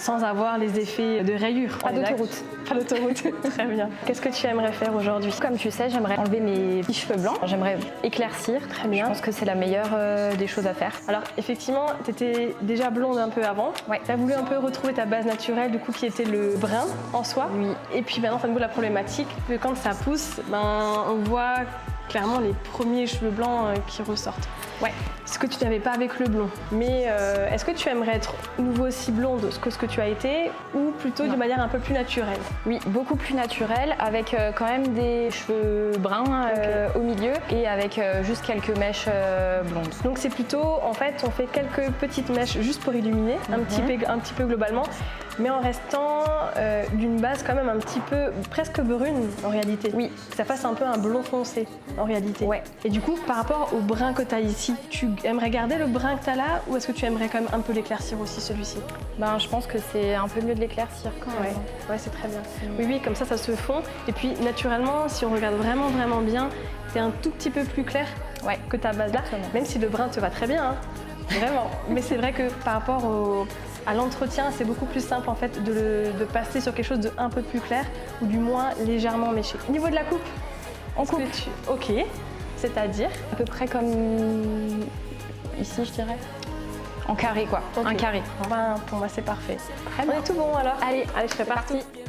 sans avoir les effets de rayures. Pas d'autoroute. Pas d'autoroute, très bien. Qu'est-ce que tu aimerais faire aujourd'hui? Comme tu sais, j'aimerais enlever mes petits cheveux blancs. J'aimerais éclaircir. Très bien. Je pense que c'est la meilleure des choses à faire. Alors effectivement, tu étais déjà blonde un peu avant. Ouais. Tu as voulu un peu retrouver ta base naturelle, du coup, qui était le brun en soi. Oui. Et puis maintenant, la problématique que quand ça pousse, on voit clairement les premiers cheveux blancs qui ressortent. Ouais. Ce que tu n'avais pas avec le blond. Mais est-ce que tu aimerais être nouveau aussi blonde que ce que tu as été, ou plutôt d'une manière un peu plus naturelle? Oui, beaucoup plus naturelle, avec quand même des cheveux bruns au milieu et avec juste quelques mèches blondes. Donc c'est plutôt, en fait, on fait quelques petites mèches juste pour illuminer, un petit peu globalement, mais en restant d'une base quand même un petit peu presque brune en réalité. Oui. Que ça fasse un peu un blond foncé en réalité. Ouais. Et du coup, par rapport au brun que tu as ici, tu aimerais garder le brun que tu as là, ou est-ce que tu aimerais quand même un peu l'éclaircir aussi celui-ci? Je pense que c'est un peu mieux de l'éclaircir quand même. Ouais, c'est très bien. Oui, comme ça se fond. Et puis naturellement, si on regarde vraiment bien, c'est un tout petit peu plus clair que ta base là, même si le brun te va très bien, hein. Vraiment. Mais c'est vrai que par rapport à l'entretien, c'est beaucoup plus simple en fait de passer sur quelque chose de un peu plus clair, ou du moins légèrement méché. Au niveau de la coupe, On coupe. Ok, c'est-à-dire À peu près comme ici, je dirais. En carré, quoi. Ok. Un carré. Pour moi, c'est parfait. Très On est tout bon alors. Allez, je serais c'est partie. parti.